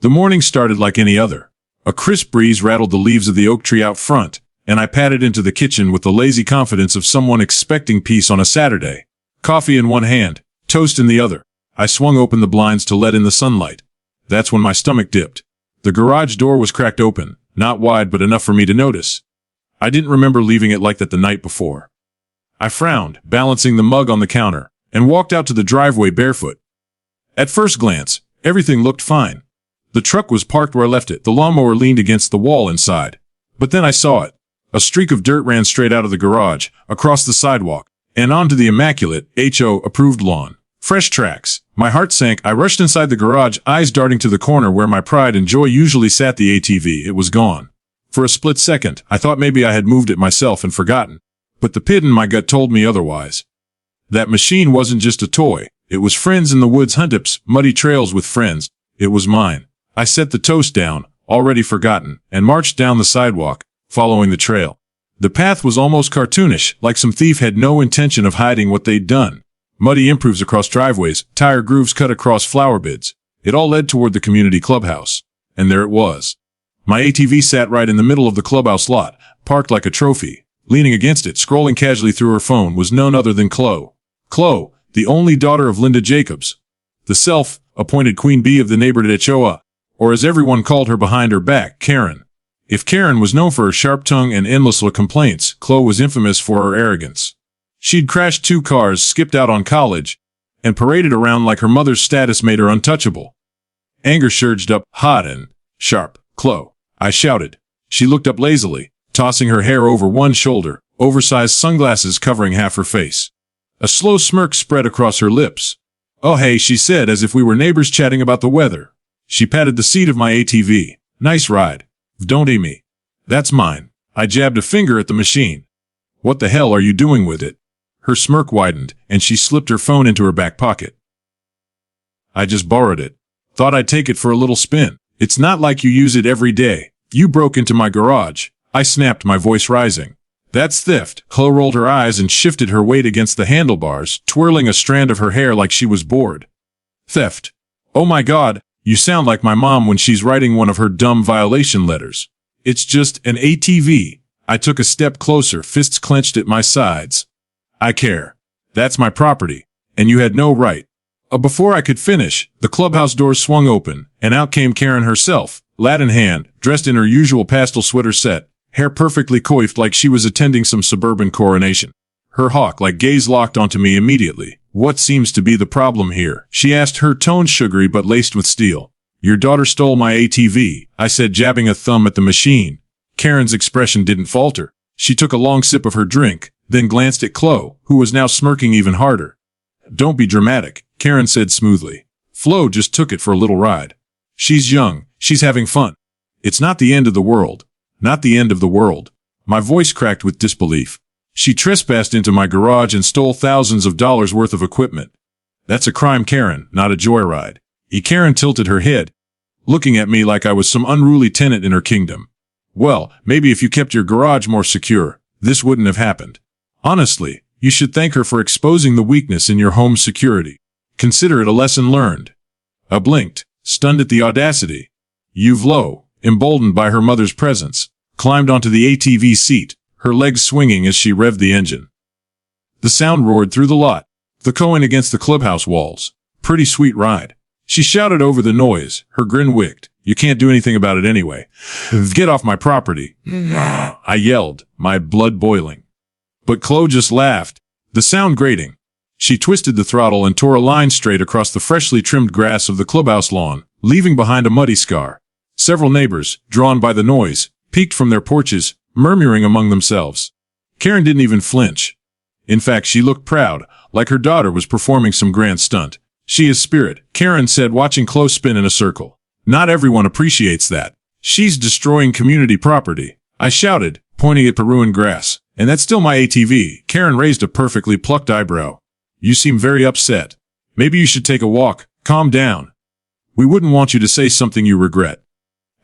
The morning started like any other. A crisp breeze rattled the leaves of the oak tree out front, and I padded into the kitchen with the lazy confidence of someone expecting peace on a Saturday. Coffee in one hand, toast in the other. I swung open the blinds to let in the sunlight. That's when my stomach dipped. The garage door was cracked open, not wide but enough for me to notice. I didn't remember leaving it like that the night before. I frowned, balancing the mug on the counter, and walked out to the driveway barefoot. At first glance, everything looked fine. The truck was parked where I left it. The lawnmower leaned against the wall inside. But then I saw it. A streak of dirt ran straight out of the garage, across the sidewalk, and onto the immaculate, HOA approved lawn. Fresh tracks. My heart sank. I rushed inside the garage, eyes darting to the corner where my pride and joy usually sat. The ATV. It was gone. For a split second, I thought maybe I had moved it myself and forgotten. But the pit in my gut told me otherwise. That machine wasn't just a toy. It was friends in the woods, huntups, muddy trails with friends. It was mine. I set the toast down, already forgotten, and marched down the sidewalk, following the trail. The path was almost cartoonish, like some thief had no intention of hiding what they'd done. Muddy improves across driveways, tire grooves cut across flower beds. It all led toward the community clubhouse. And there it was. My ATV sat right in the middle of the clubhouse lot, parked like a trophy. Leaning against it, scrolling casually through her phone, was none other than Chloe. Chloe, the only daughter of Linda Jacobs, the self-appointed queen bee of the neighborhood HOA, or as everyone called her behind her back, Karen. If Karen was known for her sharp tongue and endless complaints, Chloe was infamous for her arrogance. She'd crashed 2 cars, skipped out on college, and paraded around like her mother's status made her untouchable. Anger surged up, hot and sharp. Chloe, I shouted. She looked up lazily, tossing her hair over one shoulder, oversized sunglasses covering half her face. A slow smirk spread across her lips. Oh hey, she said as if we were neighbors chatting about the weather. She patted the seat of my ATV. Nice ride. Don't eat me. That's mine. I jabbed a finger at the machine. What the hell are you doing with it? Her smirk widened, and she slipped her phone into her back pocket. I just borrowed it. Thought I'd take it for a little spin. It's not like you use it every day. You broke into my garage. I snapped, my voice rising. That's theft. Chloe rolled her eyes and shifted her weight against the handlebars, twirling a strand of her hair like she was bored. Theft. Oh my God, you sound like my mom when she's writing one of her dumb violation letters. It's just an ATV. I took a step closer, fists clenched at my sides. I care. That's my property, and you had no right. Before I could finish, the clubhouse doors swung open, and out came Karen herself, lad in hand, dressed in her usual pastel sweater set, hair perfectly coiffed like she was attending some suburban coronation. Her hawk-like gaze locked onto me immediately. What seems to be the problem here? She asked, her tone sugary but laced with steel. Your daughter stole my ATV, I said, jabbing a thumb at the machine. Karen's expression didn't falter. She took a long sip of her drink, then glanced at Chloe, who was now smirking even harder. Don't be dramatic, Karen said smoothly. Flo just took it for a little ride. She's young, she's having fun. It's not the end of the world. Not the end of the world. My voice cracked with disbelief. She trespassed into my garage and stole thousands of dollars worth of equipment. That's a crime, Karen, not a joyride. Karen tilted her head, looking at me like I was some unruly tenant in her kingdom. Well, maybe if you kept your garage more secure, this wouldn't have happened. Honestly, you should thank her for exposing the weakness in your home's security. Consider it a lesson learned. I blinked, stunned at the audacity. Flo, emboldened by her mother's presence, climbed onto the ATV seat, her legs swinging as she revved the engine. The sound roared through the lot, echoing against the clubhouse walls. Pretty sweet ride. She shouted over the noise, her grin wicked. You can't do anything about it anyway. Get off my property. I yelled, my blood boiling. But Chloe just laughed, the sound grating. She twisted the throttle and tore a line straight across the freshly trimmed grass of the clubhouse lawn, leaving behind a muddy scar. Several neighbors, drawn by the noise, peeked from their porches, murmuring among themselves. Karen didn't even flinch. In fact, she looked proud, like her daughter was performing some grand stunt. She is spirit, Karen said, watching Chloe spin in a circle. Not everyone appreciates that. She's destroying community property. I shouted, pointing at the ruined grass. And that's still my ATV. Karen raised a perfectly plucked eyebrow. You seem very upset. Maybe you should take a walk. Calm down. We wouldn't want you to say something you regret.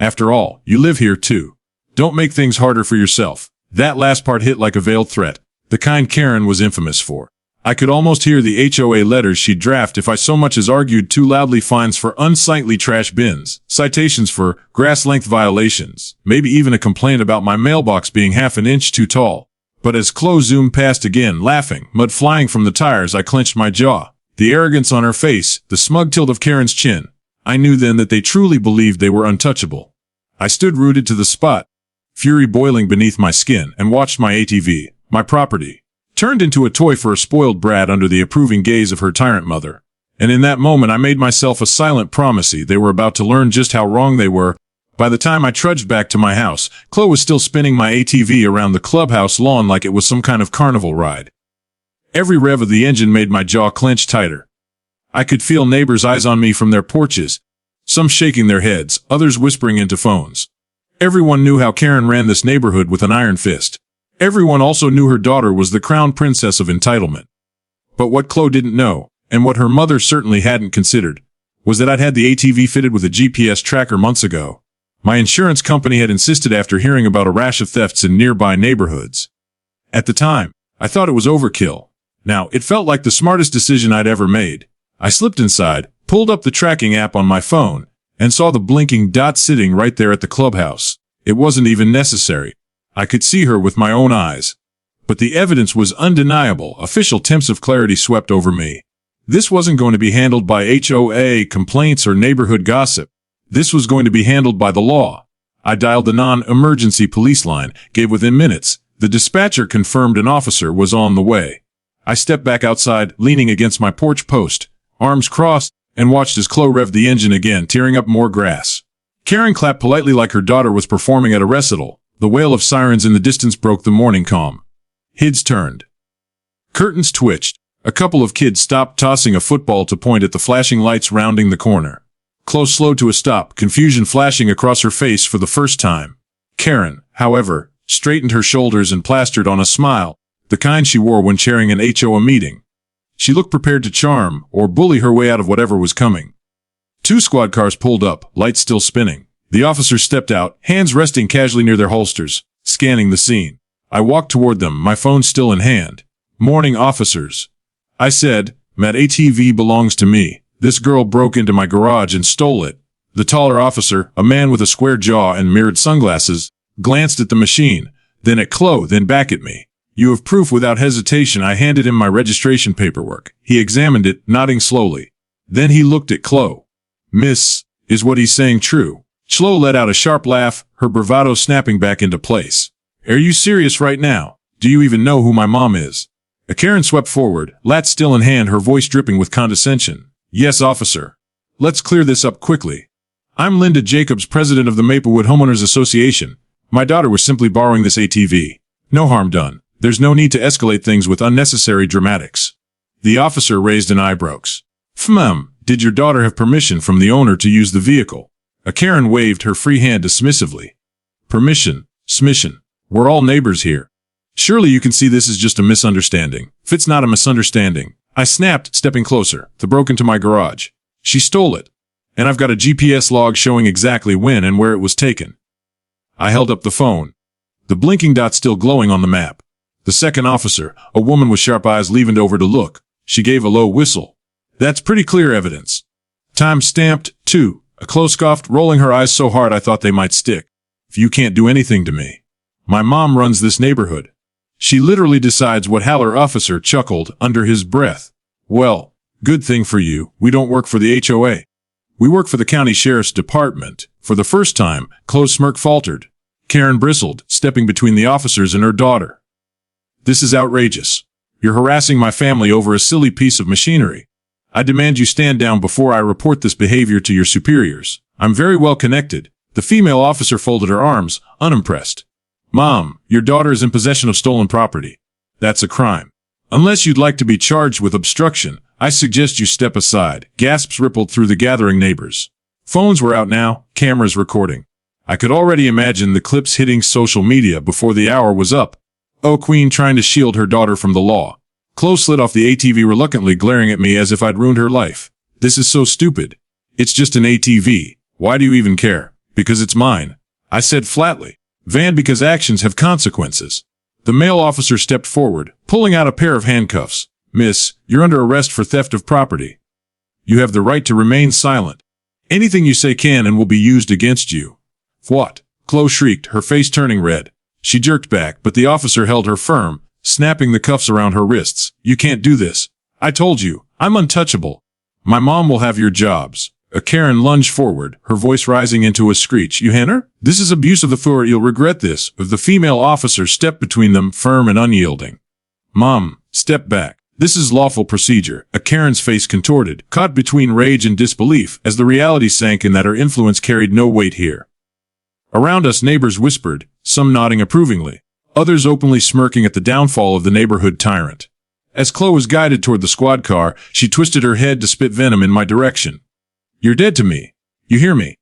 After all, you live here too. Don't make things harder for yourself. That last part hit like a veiled threat, the kind Karen was infamous for. I could almost hear the HOA letters she'd draft if I so much as argued too loudly, fines for unsightly trash bins, citations for grass length violations, maybe even a complaint about my mailbox being half an inch too tall. But as Chloe zoomed past again, laughing, mud flying from the tires, I clenched my jaw. The arrogance on her face, the smug tilt of Karen's chin. I knew then that they truly believed they were untouchable. I stood rooted to the spot, fury boiling beneath my skin, and watched my ATV, my property, turned into a toy for a spoiled brat under the approving gaze of her tyrant mother. And in that moment I made myself a silent promise they were about to learn just how wrong they were. By the time I trudged back to my house, Chloe was still spinning my ATV around the clubhouse lawn like it was some kind of carnival ride. Every rev of the engine made my jaw clench tighter. I could feel neighbors' eyes on me from their porches, some shaking their heads, others whispering into phones. Everyone knew how Karen ran this neighborhood with an iron fist. Everyone also knew her daughter was the crown princess of entitlement. But what Chloe didn't know, and what her mother certainly hadn't considered, was that I'd had the ATV fitted with a GPS tracker months ago. My insurance company had insisted after hearing about a rash of thefts in nearby neighborhoods. At the time, I thought it was overkill. Now, it felt like the smartest decision I'd ever made. I slipped inside, pulled up the tracking app on my phone, and saw the blinking dot sitting right there at the clubhouse. It wasn't even necessary. I could see her with my own eyes. But the evidence was undeniable. Official temps of clarity swept over me. This wasn't going to be handled by HOA complaints or neighborhood gossip. This was going to be handled by the law. I dialed the non-emergency police line, gave within minutes. The dispatcher confirmed an officer was on the way. I stepped back outside, leaning against my porch post, arms crossed, and watched as Chloe revved the engine again, tearing up more grass. Karen clapped politely like her daughter was performing at a recital. The wail of sirens in the distance broke the morning calm. Heads turned. Curtains twitched. A couple of kids stopped tossing a football to point at the flashing lights rounding the corner. Chloe slowed to a stop, confusion flashing across her face for the first time. Karen, however, straightened her shoulders and plastered on a smile, the kind she wore when chairing an HOA meeting. She looked prepared to charm or bully her way out of whatever was coming. 2 squad cars pulled up, lights still spinning. The officers stepped out, hands resting casually near their holsters, scanning the scene. I walked toward them, my phone still in hand. "Morning, officers," I said. "That ATV belongs to me. This girl broke into my garage and stole it." The taller officer, a man with a square jaw and mirrored sunglasses, glanced at the machine, then at Chloe, then back at me. "You have proof?" Without hesitation, I handed him my registration paperwork. He examined it, nodding slowly. Then he looked at Chloe. "Miss, is what he's saying true?" Chloe let out a sharp laugh, her bravado snapping back into place. "Are you serious right now? Do you even know who my mom is?" A Karen swept forward, lat still in hand, her voice dripping with condescension. "Yes, officer. Let's clear this up quickly. I'm Linda Jacobs, president of the Maplewood Homeowners Association. My daughter was simply borrowing this ATV. No harm done. There's no need to escalate things with unnecessary dramatics." The officer raised an eyebrows. Did your daughter have permission from the owner to use the vehicle?" A Karen waved her free hand dismissively. "Permission, smission. We're all neighbors here. Surely you can see this is just a misunderstanding." "If it's not a misunderstanding," I snapped, stepping closer. "The broke into my garage. She stole it. And I've got a GPS log showing exactly when and where it was taken." I held up the phone. The blinking dot still glowing on the map. The second officer, a woman with sharp eyes, leaned over to look. She gave a low whistle. "That's pretty clear evidence. Time stamped, too." A Chloe scoffed, rolling her eyes so hard I thought they might stick. "If you can't do anything to me. My mom runs this neighborhood. She literally decides what Haller." Officer chuckled under his breath. "Well, good thing for you, we don't work for the HOA. We work for the county sheriff's department." For the first time, Chloe's smirk faltered. Karen bristled, stepping between the officers and her daughter. "This is outrageous. You're harassing my family over a silly piece of machinery. I demand you stand down before I report this behavior to your superiors. I'm very well connected." The female officer folded her arms, unimpressed. "Mom, your daughter is in possession of stolen property. That's a crime. Unless you'd like to be charged with obstruction, I suggest you step aside." Gasps rippled through the gathering neighbors. Phones were out now, cameras recording. I could already imagine the clips hitting social media before the hour was up. Oh, Queen trying to shield her daughter from the law. Chloe slid off the ATV reluctantly, glaring at me as if I'd ruined her life. "This is so stupid. It's just an ATV. Why do you even care?" "Because it's mine," I said flatly. "Van, because actions have consequences." The male officer stepped forward, pulling out a pair of handcuffs. Miss, you're under arrest for theft of property. You have the right to remain silent. Anything you say can and will be used against you. What? Chloe shrieked, her face turning red. She jerked back, but the officer held her firm, snapping the cuffs around her wrists. You can't do this. I told you, I'm untouchable. My mom will have your jobs. A Karen lunged forward, her voice rising into a screech. You Henner? This is abuse of authority. You'll regret this. The female officer stepped between them, firm and unyielding. Mom, step back. This is lawful procedure. A Karen's face contorted, caught between rage and disbelief, as the reality sank in that her influence carried no weight here. Around us, neighbors whispered, some nodding approvingly, others openly smirking at the downfall of the neighborhood tyrant. As Chloe was guided toward the squad car, she twisted her head to spit venom in my direction. You're dead to me. You hear me?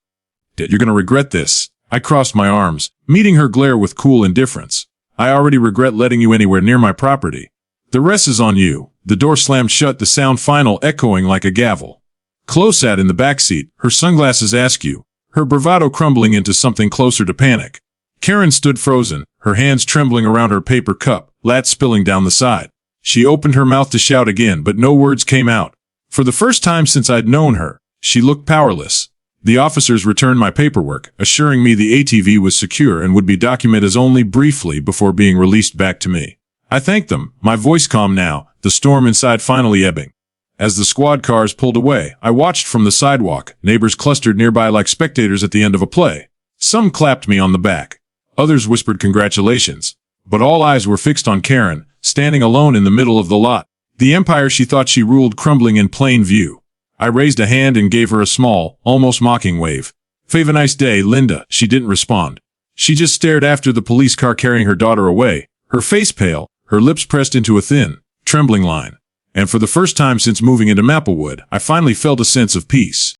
Dead. You're gonna regret this. I crossed my arms, meeting her glare with cool indifference. I already regret letting you anywhere near my property. The rest is on you. The door slammed shut, the sound final echoing like a gavel. Chloe sat in the back seat, her sunglasses askew, her bravado crumbling into something closer to panic. Karen stood frozen, her hands trembling around her paper cup, lat spilling down the side. She opened her mouth to shout again, but no words came out. For the first time since I'd known her, she looked powerless. The officers returned my paperwork, assuring me the ATV was secure and would be documented only briefly before being released back to me. I thanked them, my voice calm now, the storm inside finally ebbing. As the squad cars pulled away, I watched from the sidewalk, neighbors clustered nearby like spectators at the end of a play. Some clapped me on the back. Others whispered congratulations. But all eyes were fixed on Karen, standing alone in the middle of the lot, the empire she thought she ruled crumbling in plain view. I raised a hand and gave her a small, almost mocking wave. Have a nice day, Linda. She didn't respond. She just stared after the police car carrying her daughter away, her face pale, her lips pressed into a thin, trembling line. And for the first time since moving into Maplewood, I finally felt a sense of peace.